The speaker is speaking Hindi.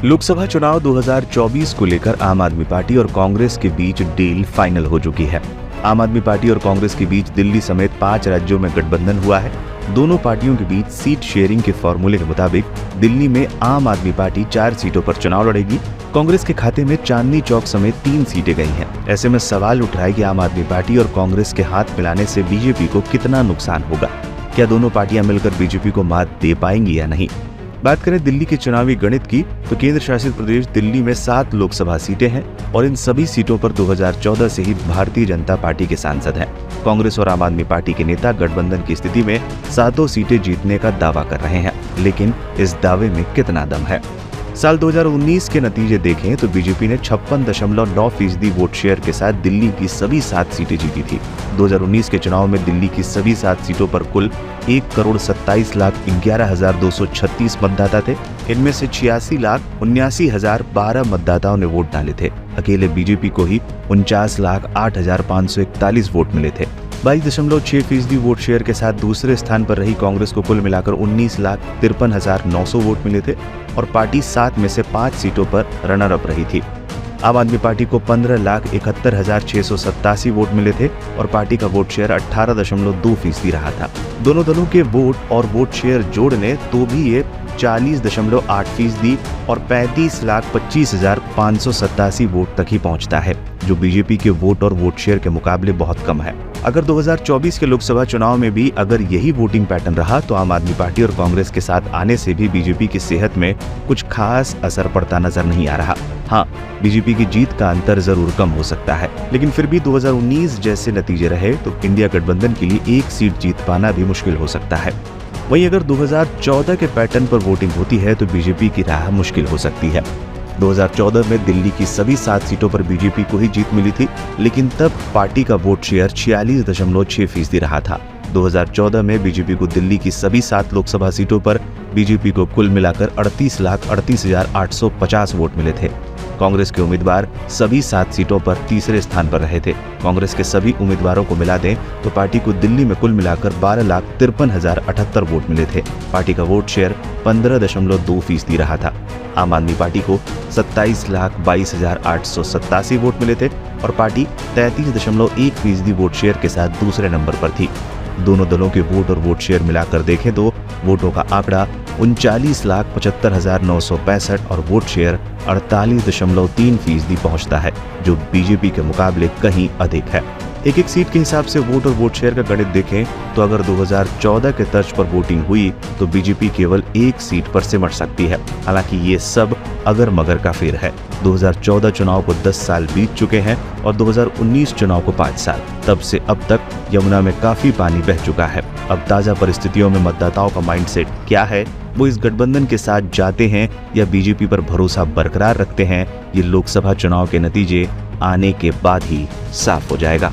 लोकसभा चुनाव 2024 को लेकर आम आदमी पार्टी और कांग्रेस के बीच डील फाइनल हो चुकी है। आम आदमी पार्टी और कांग्रेस के बीच दिल्ली समेत 5 राज्यों में गठबंधन हुआ है। दोनों पार्टियों के बीच सीट शेयरिंग के फॉर्मूले के मुताबिक दिल्ली में आम आदमी पार्टी 4 सीटों पर चुनाव लड़ेगी। कांग्रेस के खाते में चांदनी चौक समेत 3 सीटें गई हैं। ऐसे में सवाल उठ रहा है कि आम आदमी पार्टी और कांग्रेस के हाथ मिलाने से बीजेपी को कितना नुकसान होगा। क्या दोनों पार्टियां मिलकर बीजेपी को मात दे पाएंगी या नहीं। बात करें दिल्ली के चुनावी गणित की तो केंद्र शासित प्रदेश दिल्ली में 7 लोकसभा सीटें हैं और इन सभी सीटों पर 2014 से ही भारतीय जनता पार्टी के सांसद हैं। कांग्रेस और आम आदमी पार्टी के नेता गठबंधन की स्थिति में 7 सीटें जीतने का दावा कर रहे हैं, लेकिन इस दावे में कितना दम है। साल 2019 के नतीजे देखें तो बीजेपी ने 56.9% वोट शेयर के साथ दिल्ली की सभी 7 सीटें जीती थी। 2019 के चुनाव में दिल्ली की सभी 7 सीटों पर कुल 1,27,11,236 मतदाता थे। इनमें से 86,79,012 मतदाताओं ने वोट डाले थे। अकेले बीजेपी को ही 49,08,541 वोट मिले थे। 22.6% वोट शेयर के साथ दूसरे स्थान पर रही कांग्रेस को कुल मिलाकर 19,53,900 वोट मिले थे और पार्टी 7 में से 5 सीटों पर रनर अप रही थी। आम आदमी पार्टी को 15,71,687 वोट मिले थे और पार्टी का वोट शेयर 18.2% रहा था। दोनों दलों के वोट और वोट शेयर जोड़ लें तो भी ये 40.8% और 35,25,587 वोट तक ही पहुंचता है, जो बीजेपी के वोट और वोट शेयर के मुकाबले बहुत कम है। अगर 2024 के लोकसभा चुनाव में भी अगर यही वोटिंग पैटर्न रहा तो आम आदमी पार्टी और कांग्रेस के साथ आने से भी बीजेपी की सेहत में कुछ खास असर पड़ता नजर नहीं आ रहा। हाँ, बीजेपी की जीत का अंतर जरूर कम हो सकता है, लेकिन फिर भी 2019 जैसे नतीजे रहे तो इंडिया गठबंधन के लिए एक सीट जीत पाना भी मुश्किल हो सकता है। वहीं अगर 2014 के पैटर्न पर वोटिंग होती है तो बीजेपी की राह मुश्किल हो सकती है। 2014 में दिल्ली की सभी 7 सीटों पर बीजेपी को ही जीत मिली थी, लेकिन तब पार्टी का वोट शेयर 46.6% रहा था। 2014 में बीजेपी को दिल्ली की सभी 7 लोकसभा सीटों पर बीजेपी को कुल मिलाकर 38,38,850 वोट मिले थे। कांग्रेस के उम्मीदवार सभी 7 सीटों पर तीसरे स्थान पर रहे थे। कांग्रेस के सभी उम्मीदवारों को मिला दें तो पार्टी को दिल्ली में कुल मिलाकर 12,53,078 वोट मिले थे। पार्टी का वोट शेयर 15.2% रहा था। आम आदमी पार्टी को 27,22,887 वोट मिले थे और पार्टी 33.1% वोट शेयर के साथ दूसरे नंबर पर थी। दोनों दलों के वोट और वोट शेयर मिलाकर देखें तो वोटों का आंकड़ा 39,75,965 और वोट शेयर 48.3% पहुंचता है, जो बीजेपी के मुकाबले कहीं अधिक है। एक सीट के हिसाब से वोट और वोट शेयर का गणित देखें तो अगर 2014 के तर्ज पर वोटिंग हुई तो बीजेपी केवल 1 सीट पर सिमट सकती है। हालांकि ये सब अगर मगर का फेर है। 2014 चुनाव को 10 साल बीत चुके हैं और 2019 चुनाव को 5 साल। तब से अब तक यमुना में काफी पानी बह चुका है। अब ताजा परिस्थितियों में मतदाताओं का माइंडसेट क्या है, वो इस गठबंधन के साथ जाते हैं या बीजेपी पर भरोसा बरकरार रखते हैं, ये लोकसभा चुनाव के नतीजे आने के बाद ही साफ हो जाएगा।